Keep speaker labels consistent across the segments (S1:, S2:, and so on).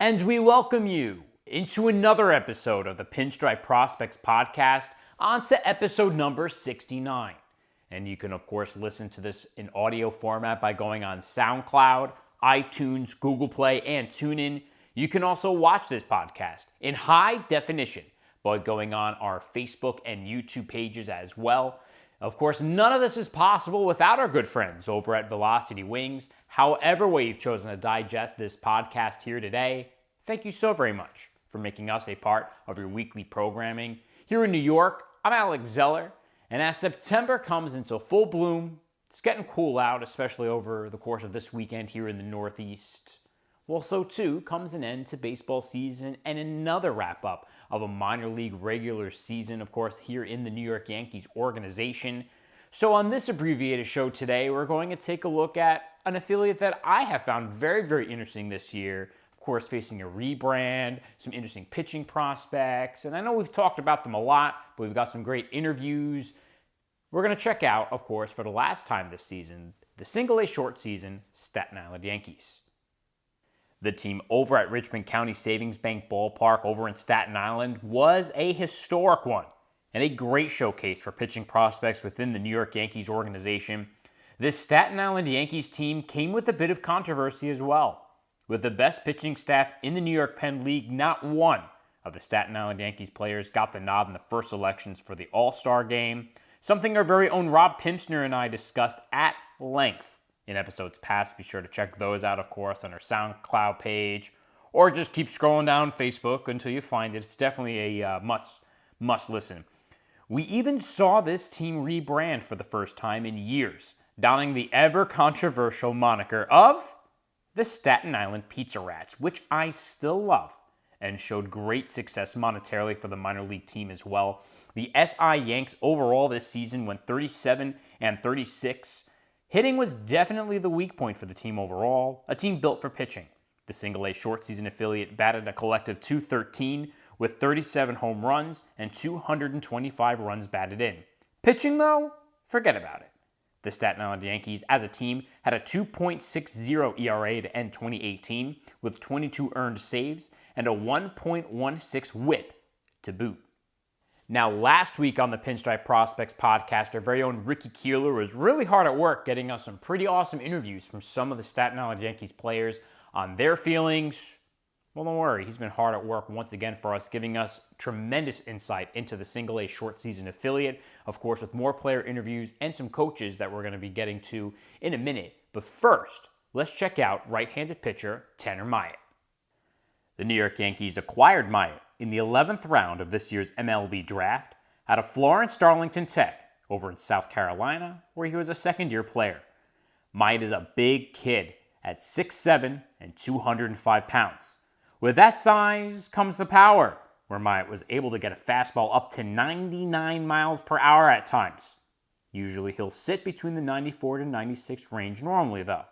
S1: And we welcome you into another episode of the Pinstriped Prospects Podcast, on to episode number 69. And you can, of course, listen to this in audio format by going on SoundCloud, iTunes, Google Play, and TuneIn. You can also watch this podcast in high definition by going on our Facebook and YouTube pages as well. Of course, none of this is possible without our good friends over at Velocity Wings. However way you've chosen to digest this podcast here today, thank you so very much for making us a part of your weekly programming. Here in New York, I'm Alex Zeller, and as September comes into full bloom, it's getting cool out, especially over the course of this weekend here in the Northeast. Well, so too comes an end to baseball season and another wrap-up of a minor league regular season, of course, here in the New York Yankees organization. So on this abbreviated show today, we're going to take a look at an affiliate that I have found very, very interesting this year. Of course, facing a rebrand, some interesting pitching prospects, and I know we've talked about them a lot, but we've got some great interviews. We're going to check out, of course, for the last time this season, the single-A short season Staten Island Yankees. The team over at Richmond County Savings Bank Ballpark over in Staten Island was a historic one and a great showcase for pitching prospects within the New York Yankees organization. This Staten Island Yankees team came with a bit of controversy as well. With the best pitching staff in the New York Penn League, not one of the Staten Island Yankees players got the nod in the first selections for the All-Star game, something our very own Rob Pimpsner and I discussed at length in episodes past. Be sure to check those out, of course, on our SoundCloud page, or just keep scrolling down Facebook until you find it. It's definitely a must listen. We even saw this team rebrand for the first time in years, donning the ever-controversial moniker of the Staten Island Pizza Rats, which I still love, and showed great success monetarily for the minor league team as well. The SI Yanks overall this season went 37-36. Hitting was definitely the weak point for the team overall, a team built for pitching. The single-A short season affiliate batted a collective .213 with 37 home runs and 225 runs batted in. Pitching, though, forget about it. The Staten Island Yankees, as a team, had a 2.60 ERA to end 2018 with 22 earned saves and a 1.16 whip to boot. Now, last week on the Pinstripe Prospects podcast, our very own Ricky Keeler was really hard at work getting us some pretty awesome interviews from some of the Staten Island Yankees players on their feelings. Well, don't worry, he's been hard at work once again for us, giving us tremendous insight into the single-A short season affiliate, of course, with more player interviews and some coaches that we're going to be getting to in a minute. But first, let's check out right-handed pitcher Tanner Myatt. The New York Yankees acquired Myatt in the 11th round of this year's MLB draft out of Florence Darlington Tech over in South Carolina, where he was a second-year player. Myatt is a big kid at 6'7" and 205 pounds. With that size comes the power, where Myatt was able to get a fastball up to 99 miles per hour at times. Usually he'll sit between the 94 to 96 range normally, though.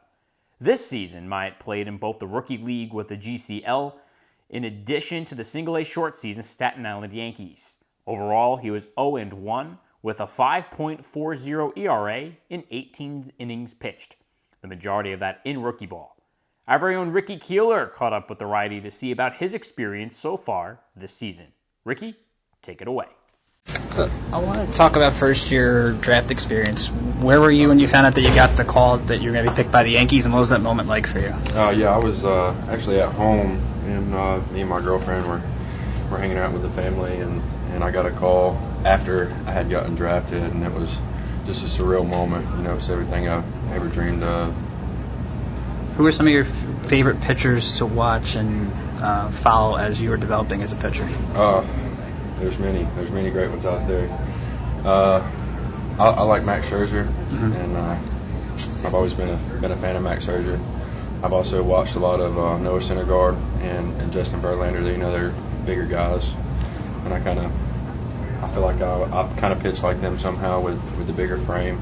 S1: This season, Myatt played in both the Rookie League with the GCL, in addition to the single-A short season Staten Island Yankees. Overall, he was 0-1 with a 5.40 ERA in 18 innings pitched, the majority of that in rookie ball. Our very own Ricky Keeler caught up with the righty to see about his experience so far this season. Ricky, take it away.
S2: I want to talk about first-year draft experience. Where were you when you found out that you got the call that you were going to be picked by the Yankees, and what was that moment like for you?
S3: I was actually at home, and me and my girlfriend were hanging out with the family, and I got a call after I had gotten drafted, and it was just a surreal moment. You know, it's everything I've ever dreamed of.
S2: Who are some of your favorite pitchers to watch and follow as you were developing as a pitcher?
S3: There's many great ones out there. I like Max Scherzer, and I've always been a fan of Max Scherzer. I've also watched a lot of Noah Syndergaard and Justin Verlander. They're bigger guys, and I feel like I kind of pitch like them somehow with the bigger frame.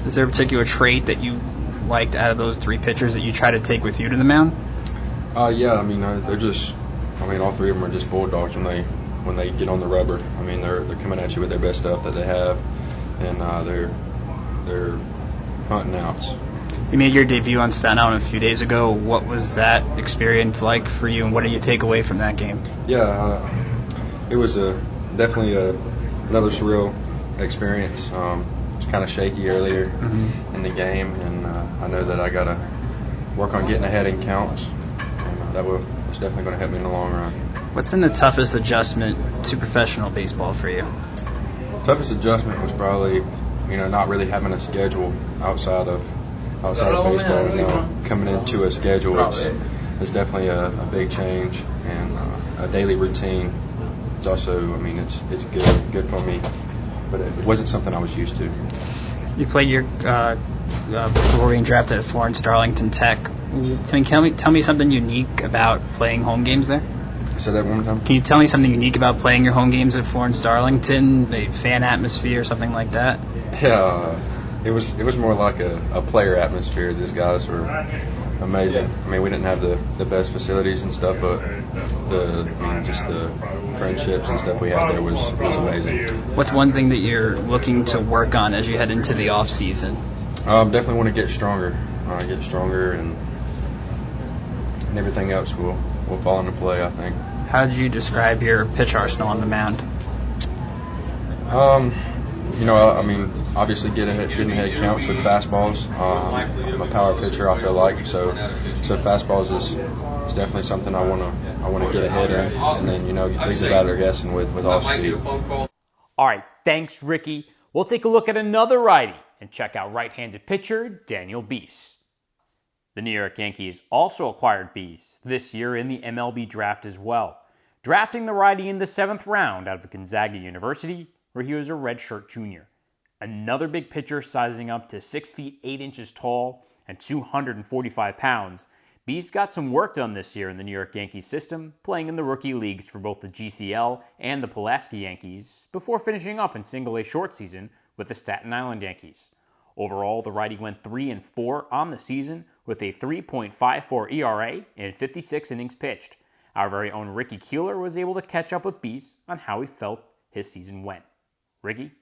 S2: Is there a particular trait that you liked out of those three pitchers that you try to take with you to the mound?
S3: Yeah, I mean, they're just, all three of them are just bulldogs when they get on the rubber. I mean, they're coming at you with their best stuff that they have, and they're hunting outs.
S2: You made your debut on Staten Island a few days ago. What was that experience like for you, and what did you take away from that game?
S3: Yeah, it was definitely another surreal experience. It was kind of shaky earlier in the game, and I know that I got to work on getting ahead in counts, and that was definitely going to help me in the long run.
S2: What's been the toughest adjustment to professional baseball for you?
S3: Toughest adjustment was probably, not really having a schedule outside of baseball. Coming into a schedule is definitely a big change, and a daily routine. It's also, it's good for me, but it wasn't something I was used to.
S2: You played your before being drafted at Florence Darlington Tech. Can you tell me something unique about playing home games there?
S3: Say that one more time.
S2: Can you tell me something unique about playing your home games at Florence Darlington, the fan atmosphere, something like that?
S3: Yeah, it was more like a player atmosphere. These guys were amazing. We didn't have the best facilities and stuff, but just the friendships and stuff we had there was amazing.
S2: What's one thing that you're looking to work on as you head into the off season?
S3: Definitely want to get stronger. And everything else will fall into play, I think.
S2: How did you describe your pitch arsenal on the mound?
S3: Obviously getting ahead counts with fastballs. I'm a power pitcher, I feel like, so fastballs is definitely something I want to get ahead in, and then leave the batter guessing with off speed.
S1: All right, thanks, Ricky. We'll take a look at another righty and check out right-handed pitcher Daniel Bies. The New York Yankees also acquired Bies this year in the MLB draft as well, drafting the righty in the 7th round out of Gonzaga University, where he was a redshirt junior. Another big pitcher sizing up to 6 feet 8 inches tall and 245 pounds, Bies got some work done this year in the New York Yankees system, playing in the rookie leagues for both the GCL and the Pulaski Yankees, before finishing up in single-A short season with the Staten Island Yankees. Overall, the righty went 3-4 on the season with a 3.54 ERA and 56 innings pitched. Our very own Ricky Keeler was able to catch up with Bies on how he felt his season went. Ricky?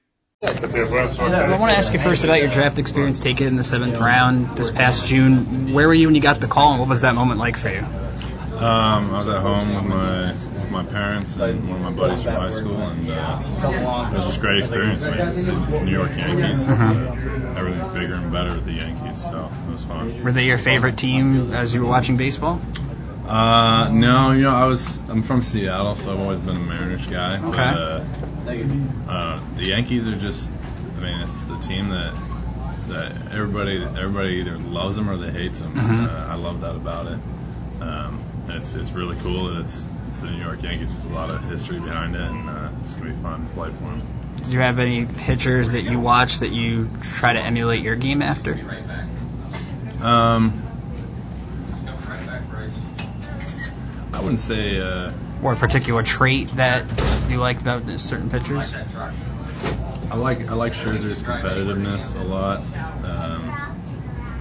S2: I want to ask you first about your draft experience taken in the 7th round this past June. Where were you when you got the call, and what was that moment like for you?
S4: I was at home with my parents and one of my buddies from high school, and it was just a great experience. The New York Yankees, everything's bigger and better with the Yankees, so it was fun.
S2: Were they your favorite team as you were watching baseball?
S4: No, I'm from Seattle, so I've always been a Mariners guy.
S2: Okay.
S4: But, the Yankees are just, it's the team that everybody either loves them or they hates them. I love that about it. It's really cool that it's the New York Yankees. There's a lot of history behind it, and it's going to be fun to play for them.
S2: Did you have any pitchers that you watch that you try to emulate your game after?
S4: I wouldn't say...
S2: or a particular trait that you like about certain pitchers?
S4: I like Scherzer's competitiveness a lot,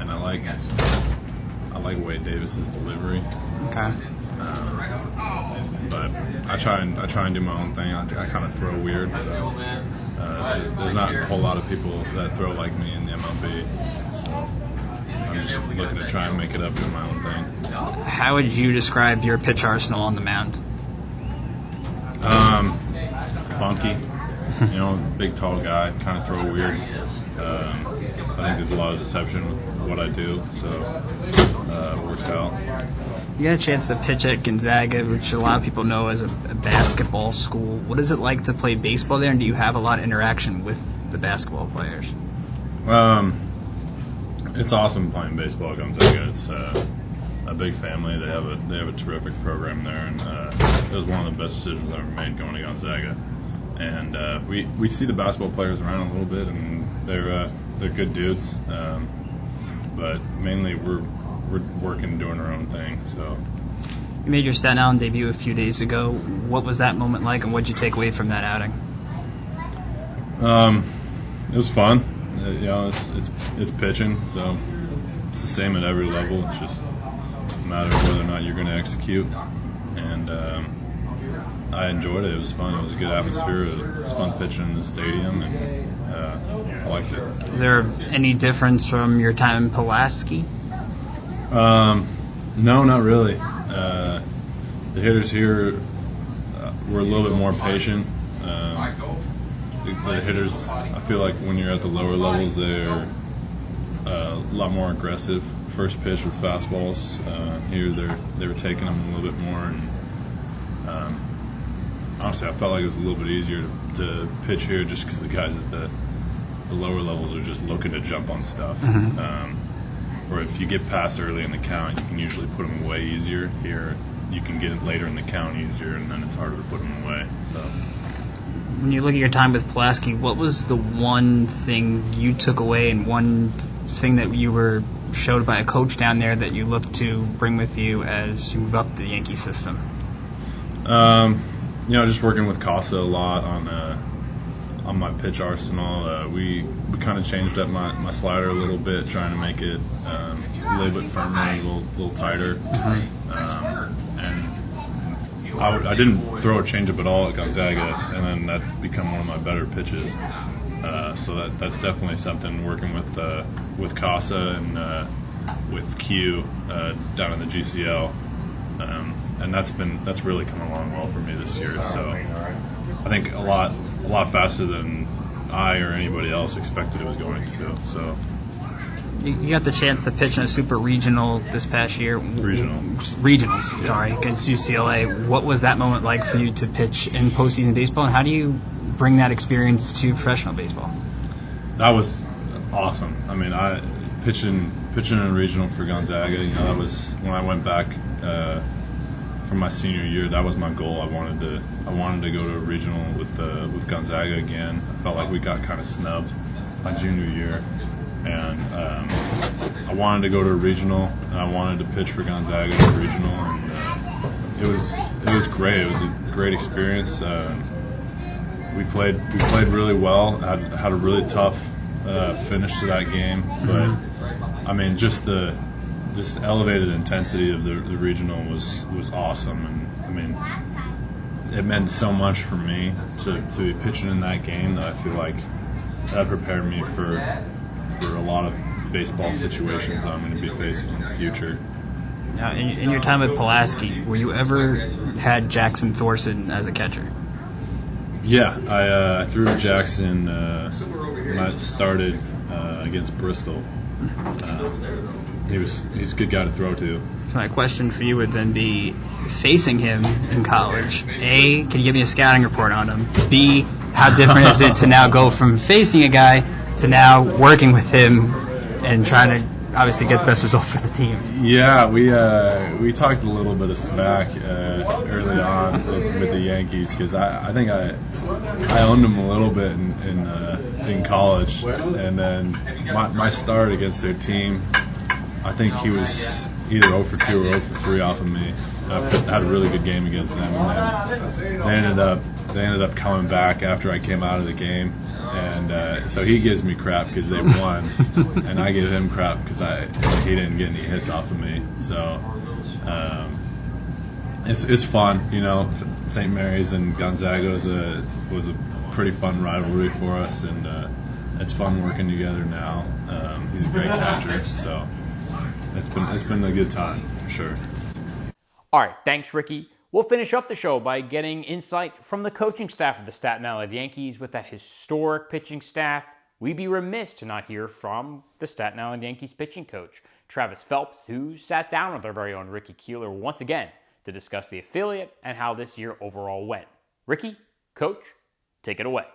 S4: and I like Wade Davis's delivery.
S2: Okay.
S4: But I try and do my own thing. I kind of throw weird, so there's not a whole lot of people that throw like me in the MLB. So I'm just looking to try and make it up to my own thing.
S2: How would you describe your pitch arsenal on the mound?
S4: Funky. Big tall guy, kind of throw weird. I think there's a lot of deception with what I do, so it works out.
S2: You got a chance to pitch at Gonzaga, which a lot of people know as a basketball school. What is it like to play baseball there, and do you have a lot of interaction with the basketball players?
S4: It's awesome playing baseball at Gonzaga. It's a big family. They have a terrific program there, and it was one of the best decisions I've ever made going to Gonzaga. And we see the basketball players around a little bit, and they're good dudes. But mainly we're working, doing our own thing. So
S2: you made your Staten Island debut a few days ago. What was that moment like, and what did you take away from that outing?
S4: It was fun. It's pitching, so it's the same at every level. It's just a matter of whether or not you're going to execute. And I enjoyed it. It was fun. It was a good atmosphere. It was fun pitching in the stadium, and I liked it.
S2: Is there any difference from your time in Pulaski?
S4: No, not really. The hitters here were a little bit more patient. The hitters, I feel like when you're at the lower levels, they're a lot more aggressive. First pitch with fastballs. Here, they were taking them a little bit more, and honestly, I felt like it was a little bit easier to pitch here just because the guys at the lower levels are just looking to jump on stuff. Or if you get past early in the count, you can usually put them away easier. Here, you can get it later in the count easier, and then it's harder to put them away. So,
S2: when you look at your time with Pulaski, what was the one thing you took away and one thing that you were showed by a coach down there that you look to bring with you as you move up the Yankee system?
S4: Just working with Casa a lot on my pitch arsenal. We kind of changed up my slider a little bit, trying to make it a little bit firmer, a little tighter. And I didn't throw a changeup at all at Gonzaga, and then that become one of my better pitches. So that's definitely something working with Casa and with Q down in the GCL. And that's really come along well for me this year. So I think a lot faster than I or anybody else expected it was going to do. So
S2: you got the chance to pitch in a super regional this past year. Regionals, sorry, against UCLA. What was that moment like for you to pitch in postseason baseball, and how do you bring that experience to professional baseball?
S4: That was awesome. I mean, pitching in a regional for Gonzaga. That was when I went back from my senior year. That was my goal. I wanted to go to a regional with Gonzaga again. I felt like we got kind of snubbed my junior year, and I wanted to go to a regional, and I wanted to pitch for Gonzaga in a regional, and it was great. It was a great experience. We played really well. Had a really tough finish to that game, but I mean, just the elevated intensity of the regional was awesome, and I mean, it meant so much for me to be pitching in that game that I feel like that prepared me for a lot of baseball situations I'm going to be facing in the future.
S2: Now, in your time at Pulaski, were you ever had Jackson Thorson as a catcher?
S4: Yeah, I threw Jackson when I started against Bristol. He's a good guy to throw to.
S2: So my question for you would then be, facing him in college, A, can you give me a scouting report on him? B, how different is it to now go from facing a guy to now working with him and trying to obviously get the best result for the team?
S4: Yeah, we talked a little bit of smack early on with the Yankees, because I think I owned them a little bit in college, and then my start against their team, I think he was either 0 for 2 or 0 for 3 off of me. I had a really good game against them, and then they ended up coming back after I came out of the game, and so he gives me crap because they won, and I give him crap because he didn't get any hits off of me. So it's fun, St. Mary's and Gonzaga was a pretty fun rivalry for us, and it's fun working together now. He's a great catcher, so it's been a good time for sure.
S1: All right, thanks, Ricky. We'll finish up the show by getting insight from the coaching staff of the Staten Island Yankees. With that historic pitching staff, we'd be remiss to not hear from the Staten Island Yankees pitching coach, Travis Phelps, who sat down with our very own Ricky Keeler once again to discuss the affiliate and how this year overall went. Ricky, Coach, take it away.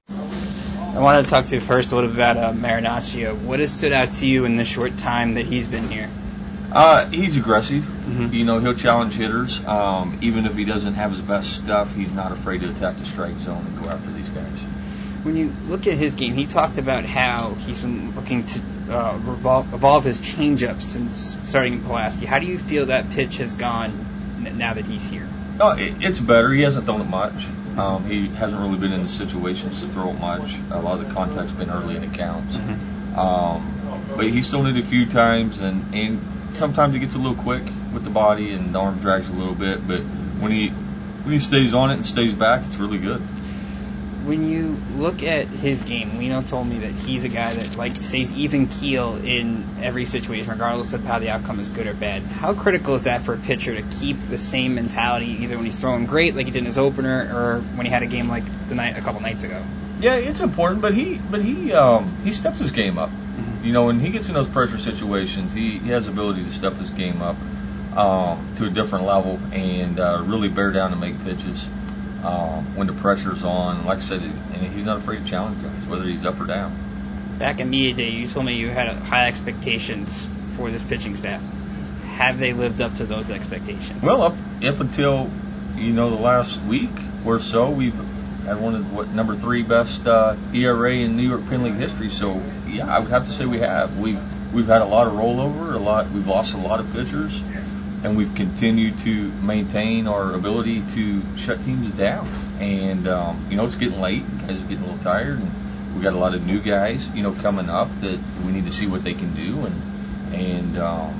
S2: I wanted to talk to you first a little bit about Marinaccio. What has stood out to you in the short time that he's been here?
S5: He's aggressive. Mm-hmm. He'll challenge hitters. Even if he doesn't have his best stuff, he's not afraid to attack the strike zone and go after these guys.
S2: When you look at his game, he talked about how he's been looking to evolve his changeup since starting in Pulaski. How do you feel that pitch has gone now that he's here?
S5: It's better. He hasn't thrown it much. He hasn't really been in the situations to throw it much. A lot of the contact's been early in the counts. Mm-hmm. But he's thrown it a few times, and sometimes he gets a little quick with the body and the arm drags a little bit. But when he stays on it and stays back, it's really good.
S2: When you look at his game, Lino told me that he's a guy that stays even keel in every situation, regardless of how the outcome is good or bad. How critical is that for a pitcher to keep the same mentality, either when he's throwing great, like he did in his opener, or when he had a game like a couple nights ago?
S5: Yeah, it's important, but he steps his game up. When he gets in those pressure situations, he has the ability to step his game up to a different level and really bear down and make pitches when the pressure's on. Like I said, and he's not afraid to challenge guys, whether he's up or down.
S2: Back in media day, you told me you had high expectations for this pitching staff. Have they lived up to those expectations?
S5: Well, up until the last week or so, we've had one of number 3 best ERA in New York Penn League history. So yeah, I would have to say we have. We've had a lot of rollover, we've lost a lot of pitchers, and we've continued to maintain our ability to shut teams down. And it's getting late, guys are getting a little tired, and we got a lot of new guys coming up that we need to see what they can do. I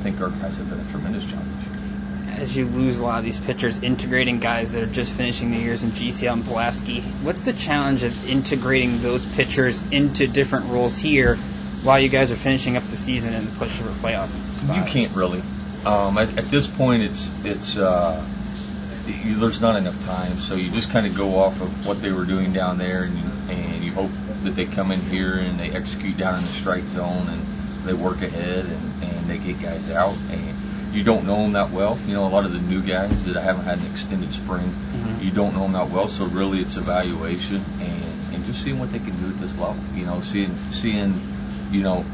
S5: think our guys have been a tremendous challenge.
S2: As you lose a lot of these pitchers, integrating guys that are just finishing their years in GCL and Pulaski, what's the challenge of integrating those pitchers into different roles here while you guys are finishing up the season and the push for a playoff spot?
S5: You can't really. At this point, it's there's not enough time, so you just kind of go off of what they were doing down there, and you hope that they come in here and they execute down in the strike zone and they work ahead and they get guys out. And you don't know them that well. A lot of the new guys that haven't had an extended spring, you don't know them that well. So really, it's evaluation and just seeing what they can do at this level. Seeing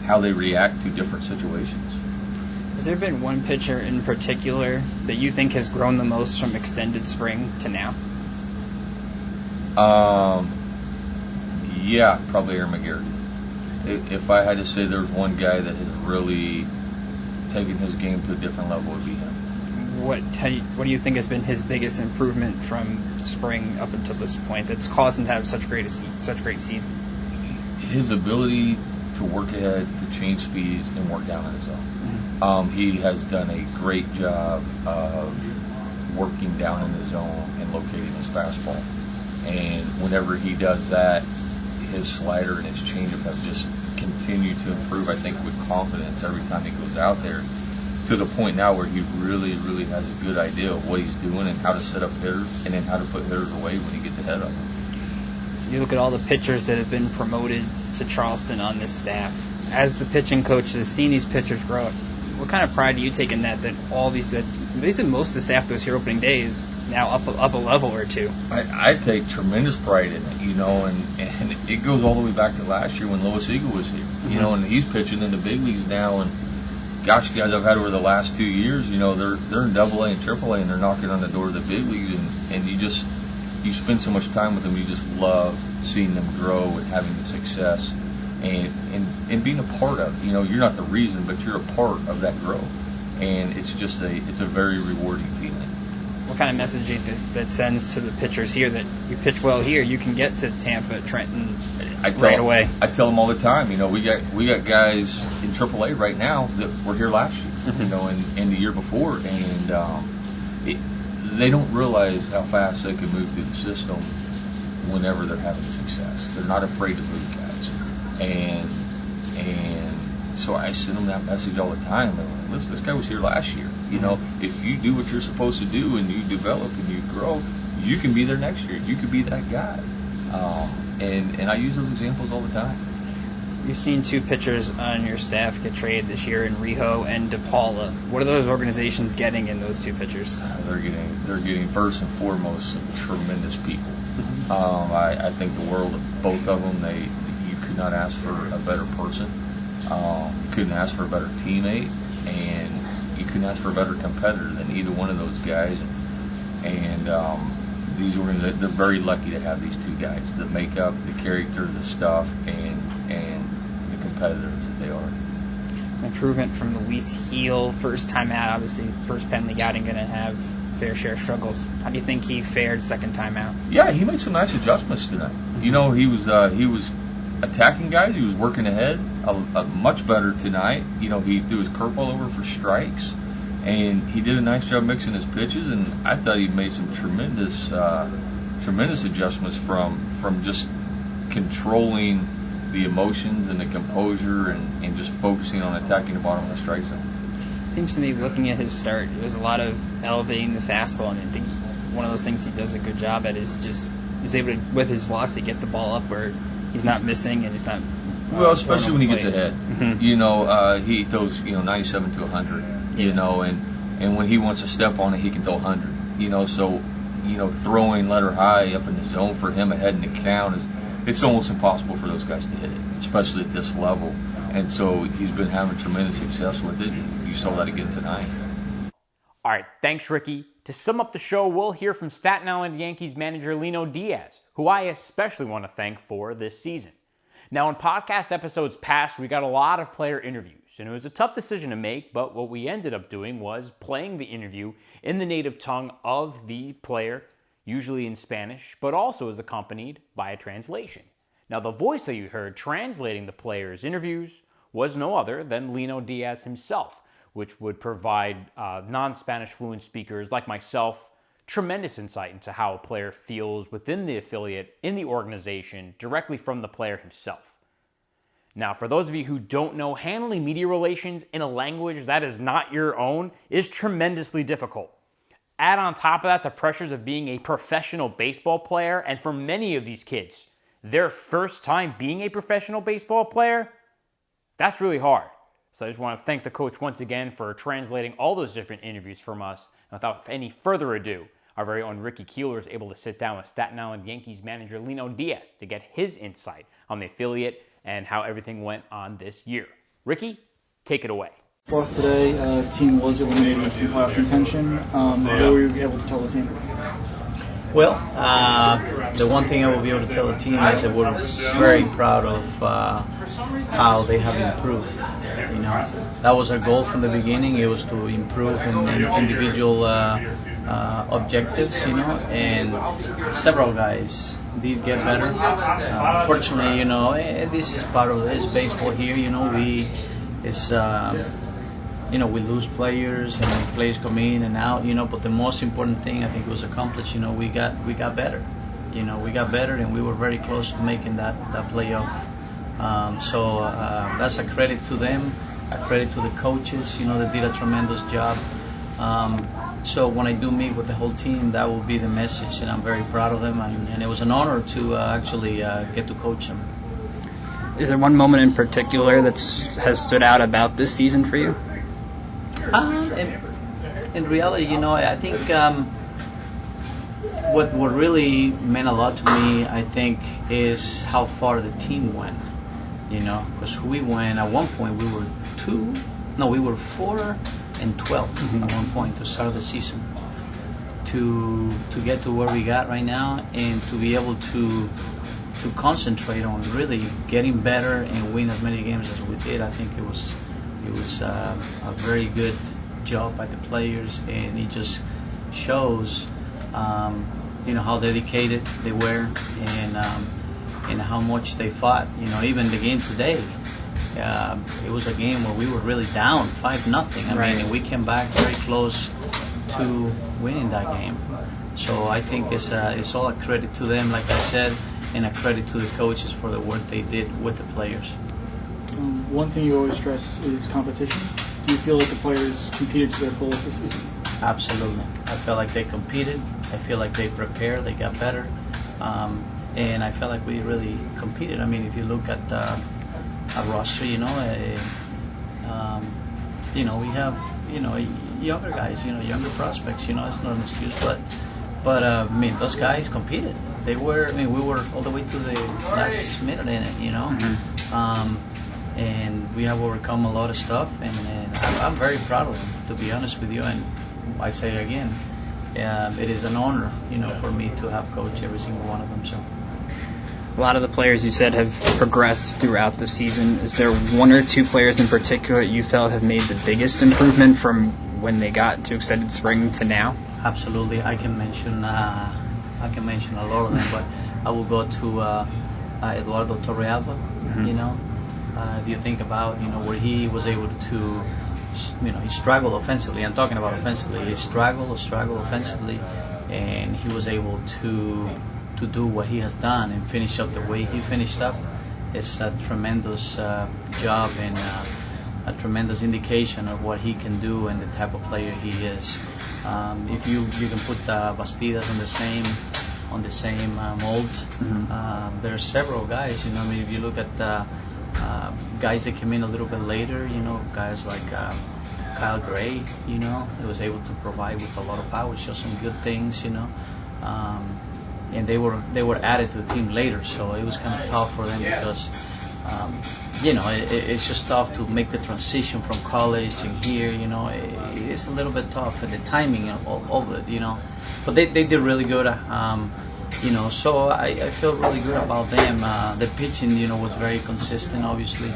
S5: how they react to different situations.
S2: Has there been one pitcher in particular that you think has grown the most from extended spring to now?
S5: Yeah, probably Aaron McGarry. If I had to say there's one guy that has really taken his game to a different level, it would be him.
S2: What do you think has been his biggest improvement from spring up until this point that's caused him to have such great season?
S5: His ability to work ahead, to change speeds, and work down on his own. He has done a great job of working down in his zone and locating his fastball. And whenever he does that, his slider and his changeup have just continued to improve, I think, with confidence every time he goes out there, to the point now where he really, really has a good idea of what he's doing and how to set up hitters and then how to put hitters away when he gets ahead of them.
S2: You look at all the pitchers that have been promoted to Charleston on this staff. As the pitching coach that has seen these pitchers grow up, what kind of pride do you take in that all these, that basically most of the staff that was here opening day is now up a level or two?
S5: I take tremendous pride in it, and it goes all the way back to last year when Lois Eagle was here, and he's pitching in the big leagues now. And gosh, guys I've had over the last 2 years, they're in AA and AAA, and they're knocking on the door of the big leagues, and you spend so much time with them, you just love seeing them grow and having the success and being a part of. You're not the reason, but you're a part of that growth, and it's a very rewarding feeling.
S2: What kind of message do you think that sends to the pitchers here that you pitch well here, you can get to Tampa, Trenton right away?
S5: I tell them all the time, we got guys in AAA right now that were here last year, and the year before, and they don't realize how fast they can move through the system whenever they're having success. They're not afraid to move guys, and so I send them that message all the time. They're like, listen, this guy was here last year. If you do what you're supposed to do and you develop and you grow, you can be there next year. You could be that guy. And I use those examples all the time.
S2: You've seen 2 pitchers on your staff get traded this year in Rijo and DePaula. What are those organizations getting in those 2 pitchers?
S5: They're getting first and foremost some tremendous people. I think the world of both of them. You could not ask for a better person. You couldn't ask for a better teammate, and you couldn't ask for a better competitor than either one of those guys. And these organizations, they're very lucky to have these 2 guys that make up the character, the stuff, and the competitors that they are.
S2: Improvement from Luis Heel, first time out, obviously first Penn League outing, going to have fair share of struggles. How do you think he fared second time out?
S5: Yeah, he made some nice adjustments tonight. He was attacking guys. He was working ahead much better tonight. He threw his curveball over for strikes, and he did a nice job mixing his pitches. And I thought he made some tremendous tremendous adjustments from just controlling the emotions and the composure and just focusing on attacking the bottom of the strike zone.
S2: Seems to me, looking at his start, it was a lot of elevating the fastball, and I think one of those things he does a good job at is just he's able to, with his velocity, get the ball up where he's not missing and he's not.
S5: Well, especially when he gets ahead.
S2: Mm-hmm.
S5: He throws 97 to 100. And when he wants to step on it, he can throw 100. So throwing letter high up in the zone for him ahead in the count it's almost impossible for those guys to hit it, especially at this level. And so he's been having tremendous success with it. You saw that again tonight.
S1: All right, thanks, Ricky. To sum up the show, we'll hear from Staten Island Yankees manager Lino Diaz, who I especially want to thank for this season. Now, in podcast episodes past, we got a lot of player interviews, and it was a tough decision to make, but what we ended up doing was playing the interview in the native tongue of the player, usually in Spanish, but also is accompanied by a translation. Now, the voice that you heard translating the player's interviews was no other than Lino Diaz himself, which would provide non-Spanish fluent speakers like myself tremendous insight into how a player feels within the affiliate, in the organization, directly from the player himself. Now, for those of you who don't know, handling media relations in a language that is not your own is tremendously difficult. Add on top of that the pressures of being a professional baseball player, and for many of these kids, their first time being a professional baseball player, that's really hard. So I just want to thank the coach once again for translating all those different interviews from us. And without any further ado, our very own Ricky Keeler is able to sit down with Staten Island Yankees manager Lino Diaz to get his insight on the affiliate and how everything went on this year. Ricky, take it away.
S6: For us today, team was eliminated from playoff contention. What were you able to tell the team?
S7: Well, the one thing I will be able to tell the team is that we're very proud of how they have improved. That was our goal from the beginning. It was to improve in individual objectives, and several guys did get better. Unfortunately, this is part of this baseball here. We lose players and players come in and out, but the most important thing I think was accomplished. We got better. We got better, and we were very close to making that playoff. So that's a credit to them, a credit to the coaches. They did a tremendous job. So when I do meet with the whole team, that will be the message, and I'm very proud of them. And it was an honor to actually get to coach them.
S2: Is there one moment in particular that has stood out about this season for you?
S7: In reality, I think what really meant a lot to me, I think, is how far the team went. Because we went at one point, we were 4-12 at one point to start the season. To get to where we got right now, and to be able to concentrate on really getting better and win as many games as we did, I think it was a very good job by the players, and it just shows how dedicated they were, and how much they fought. Even the game today, it was a game where we were really down 5-0. I mean, and we came back very close to winning that game. So I think it's all a credit to them, like I said, and a credit to the coaches for the work they did with the players.
S6: One thing you always stress is competition. Do you feel like the players competed to their fullest this season?
S7: Absolutely. I felt like they competed. I feel like they prepared. They got better. And I felt like we really competed. I mean, if you look at our roster, we have, younger guys, younger prospects. It's not an excuse, but I mean, those guys competed. We were all the way to the last minute in it, and we have overcome a lot of stuff, and I'm very proud of them, to be honest with you. And I say again, it is an honor, for me to have coached every single one of them. So.
S2: A lot of the players you said have progressed throughout the season. Is there one or two players in particular that you felt have made the biggest improvement from when they got to extended spring to now?
S7: Absolutely. I can mention a lot of them, but I will go to Eduardo Torrealba. If you think about where he was able to, he struggled offensively. I'm talking about offensively. He struggled offensively, and he was able to do what he has done and finish up the way he finished up. It's a tremendous job and a tremendous indication of what he can do and the type of player he is. If you can put Bastidas on the same mold, there are several guys. I mean, if you look at guys that came in a little bit later, guys like Kyle Gray, he was able to provide with a lot of power, show some good things, and they were added to the team later, so it was kind of tough for them because it's just tough to make the transition from college and here. It's a little bit tough, and the timing of it, but they did really good. So I feel really good about them. The pitching, was very consistent, obviously,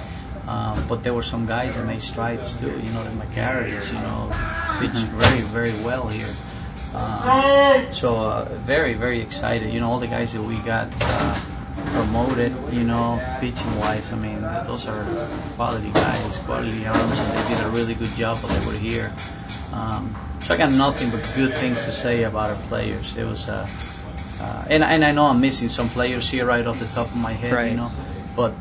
S7: but there were some guys that made strides too. The McGarry's, pitched very, very well here. So very, very excited. All the guys that we got promoted, pitching wise, I mean, those are quality guys, quality arms, and they did a really good job while they were here. So I got nothing but good things to say about our players. It was, and I know I'm missing some players here right off the top of my head,
S2: right.
S7: But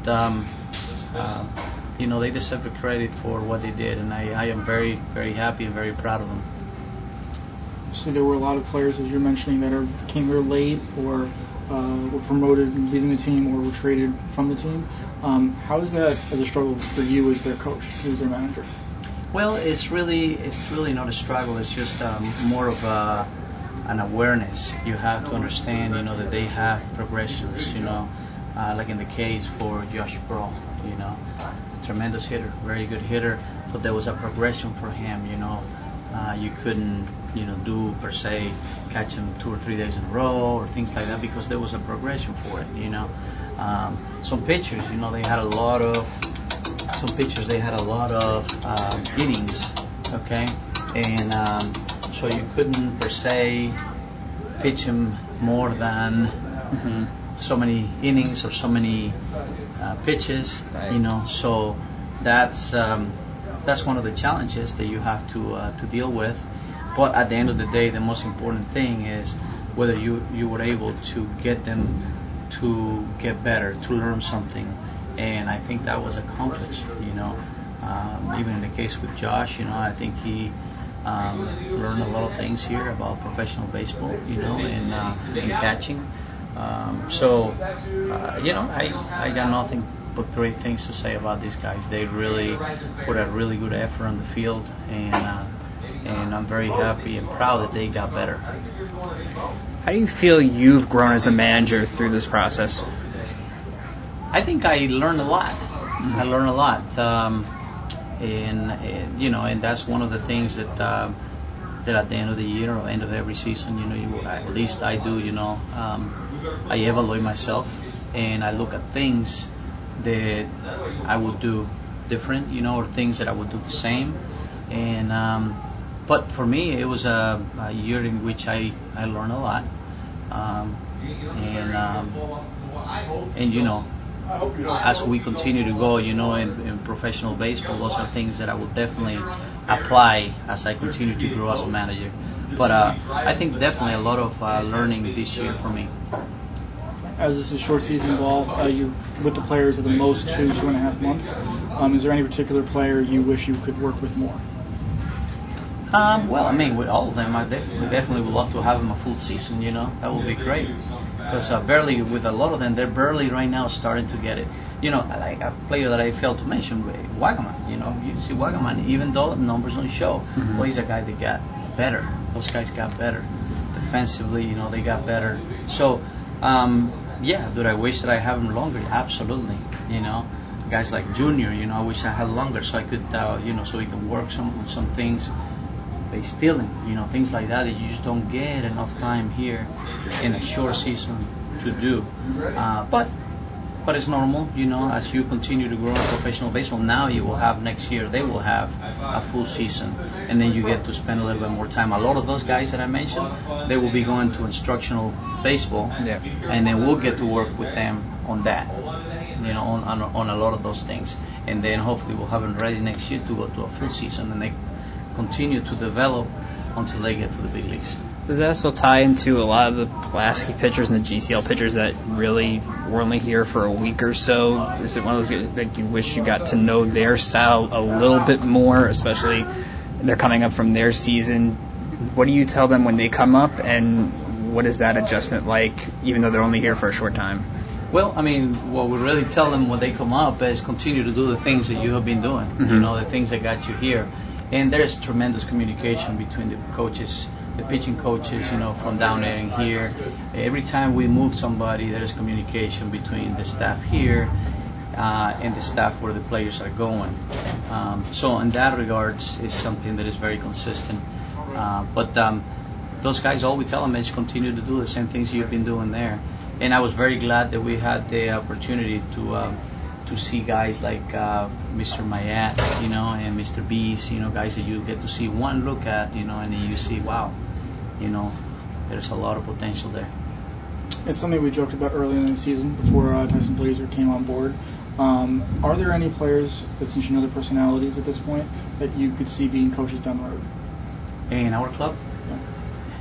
S7: they deserve the credit for what they did, and I am very, very happy and very proud of them.
S6: So there were a lot of players, as you're mentioning, that came here late or were promoted and leaving the team or were traded from the team. How is that as a struggle for you as their coach, who's their manager?
S7: Well, it's really not a struggle. It's just more of an awareness. You have to understand, that they have progressions. Like in the case for Josh Bro, tremendous hitter, very good hitter, but there was a progression for him. You couldn't, do per se catch him 2 or 3 days in a row or things like that because there was a progression for it. Some pitchers, they had a lot of. Some pitchers, they had a lot of innings, okay, and so you couldn't per se pitch him more than so many innings or so many pitches,
S2: right.
S7: So that's one of the challenges that you have to deal with. But at the end of the day, the most important thing is whether you were able to get them to get better, to learn something. And I think that was accomplished, even in the case with Josh, I think he learned a lot of things here about professional baseball, and catching. I got nothing but great things to say about these guys. They really put a really good effort on the field, and I'm very happy and proud that they got better.
S2: How do you feel you've grown as a manager through this process?
S7: I think I learned a lot. I learned a lot, and that's one of the things that at the end of the year or end of every season, at least I do. I evaluate myself and I look at things that I would do different, or things that I would do the same. And but for me, it was a year in which I learned a lot, and as we continue to go, in professional baseball, those are things that I will definitely apply as I continue to grow as a manager. But I think definitely a lot of learning this year for me.
S6: As this is short season ball, you're with the players at the most 2.5 months. Is there any particular player you wish you could work with more?
S7: Well, I mean, with all of them, I definitely would love to have them a full season. That would be great. Because barely, with a lot of them, they're barely right now starting to get it. Like a player that I failed to mention, Wagaman. You see Wagaman, even though the numbers don't show, well, he's a guy that got better. Those guys got better. Defensively, they got better. So, do I wish that I have him longer? Absolutely. Guys like Junior, I wish I had longer so I could, so he can work some things. They stealing, things like that you just don't get enough time here in a short season to do. But it's normal, as you continue to grow in professional baseball. Now you will have next year, they will have a full season, and then you get to spend a little bit more time. A lot of those guys that I mentioned, they will be going to instructional baseball, and then we'll get to work with them on that, on a lot of those things. And then hopefully we'll have them ready next year to go to a full season, and they continue to develop until they get to the big leagues.
S2: Does that also tie into a lot of the Pulaski pitchers and the GCL pitchers that really were only here for a week or so? Is it one of those that you wish you got to know their style a little bit more, especially they're coming up from their season? What do you tell them when they come up, and what is that adjustment like, even though they're only here for a short time?
S7: Well, I mean, what we really tell them when they come up is continue to do the things that you have been doing, the things that got you here. And there's tremendous communication between the coaches, the pitching coaches, from down there and here. Every time we move somebody, there's communication between the staff here and the staff where the players are going. So in that regards, it's something that is very consistent. But those guys, all we tell them is continue to do the same things you've been doing there. And I was very glad that we had the opportunity to see guys like Mr. Mayat, and Mr. Bees, guys that you get to see one look at, and then you see, wow, there's a lot of potential there.
S6: It's something we joked about earlier in the season before Tyson Blazer came on board. Are there any players that, since you know the personalities at this point, that you could see being coaches down the road?
S7: In our club?
S6: Yeah.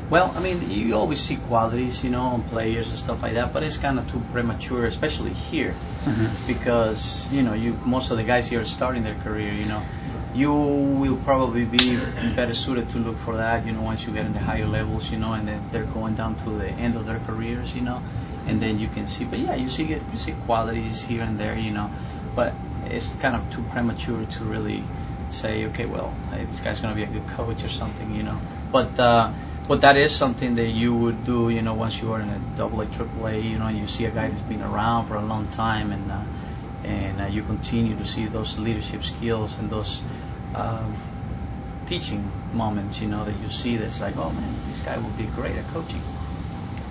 S7: Well, I mean, you always see qualities, on players and stuff like that, but it's kind of too premature, especially here, because, most of the guys here are starting their career, You will probably be better suited to look for that, once you get in the higher levels, and then they're going down to the end of their careers, and then you can see, but yeah, you see qualities here and there, but it's kind of too premature to really say, okay, well, hey, this guy's going to be a good coach or something, But that is something that you would do, once you are in a AA, AAA, and you see a guy that's been around for a long time, and you continue to see those leadership skills and those teaching moments, that you see that's like, oh man, this guy would be great at coaching.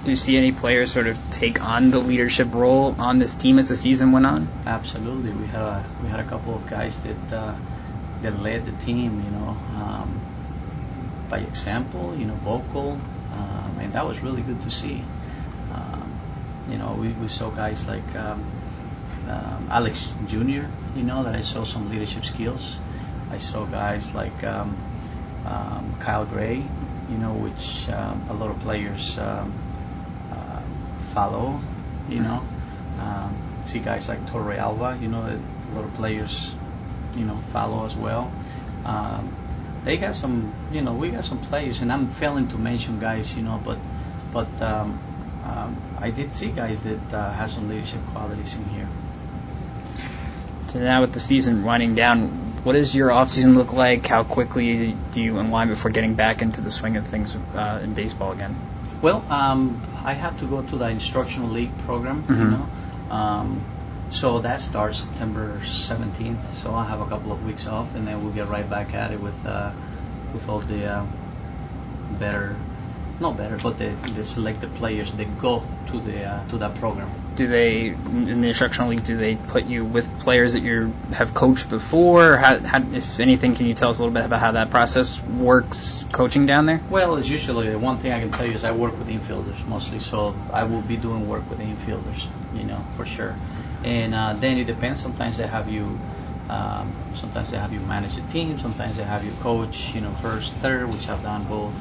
S2: Do you see any players sort of take on the leadership role on this team as the season went on?
S7: Absolutely, we had a couple of guys that led the team, by example, vocal, and that was really good to see. We saw guys like Alex Jr., that I saw some leadership skills. I saw guys like Kyle Gray, which a lot of players follow, see guys like Torre Alba, that a lot of players, follow as well. They got some, we got some players, and I'm failing to mention guys, but I did see guys that had some leadership qualities in here.
S2: So now with the season winding down, what does your off-season look like? How quickly do you unwind before getting back into the swing of things in baseball again?
S7: Well, I have to go to the instructional league program, so that starts September 17th. So I'll have a couple of weeks off, and then we'll get right back at it with all the the selected players that go to that program.
S2: Do they, in the instructional league, do they put you with players that you have coached before? How, if anything, can you tell us a little bit about how that process works coaching down there?
S7: Well, it's usually the one thing I can tell you is I work with infielders mostly, so I will be doing work with infielders, for sure. And then it depends. Sometimes they have you manage the team. Sometimes they have you coach, first, third, which I've done both.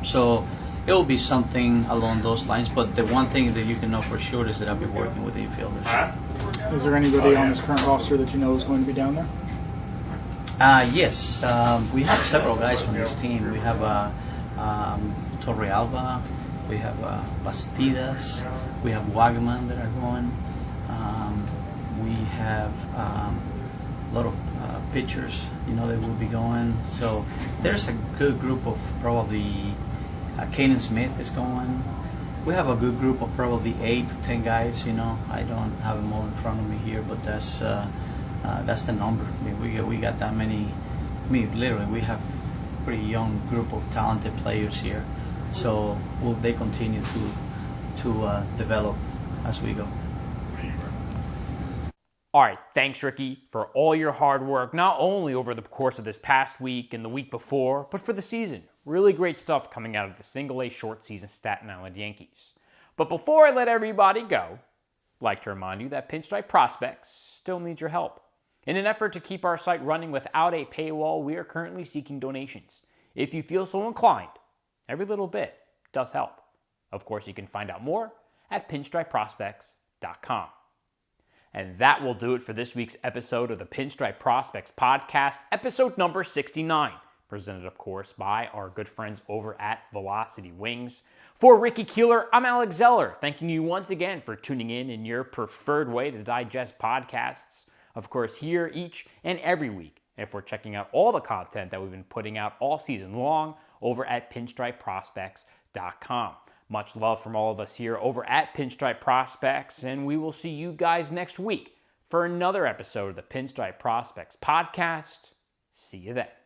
S7: So it will be something along those lines. But the one thing that you can know for sure is that I'll be working with infielders.
S6: Is there anybody on this current roster that you know is going to be down there?
S7: Yes, we have several guys from this team. We have Torre Alba, we have Bastidas, we have Wagman that are going. We have a lot of pitchers, that will be going. So there's a good group of probably Kanan Smith is going. We have a good group of probably 8 to 10 guys. I don't have them all in front of me here, but that's the number. I mean, we got that many. I mean, literally, we have a pretty young group of talented players here. So will they continue to develop as we go?
S1: All right, thanks, Ricky, for all your hard work, not only over the course of this past week and the week before, but for the season. Really great stuff coming out of the Single-A short season Staten Island Yankees. But before I let everybody go, I'd like to remind you that Pinstriped Prospects still needs your help. In an effort to keep our site running without a paywall, we are currently seeking donations. If you feel so inclined, every little bit does help. Of course, you can find out more at pinstripeprospects.com. And that will do it for this week's episode of the Pinstripe Prospects Podcast, episode number 69, presented, of course, by our good friends over at Velocity Wings. For Ricky Keeler, I'm Alex Zeller, thanking you once again for tuning in your preferred way to digest podcasts. Of course, here each and every week, if we're checking out all the content that we've been putting out all season long over at pinstripeprospects.com. Much love from all of us here over at Pinstripe Prospects, and we will see you guys next week for another episode of the Pinstripe Prospects Podcast. See you then.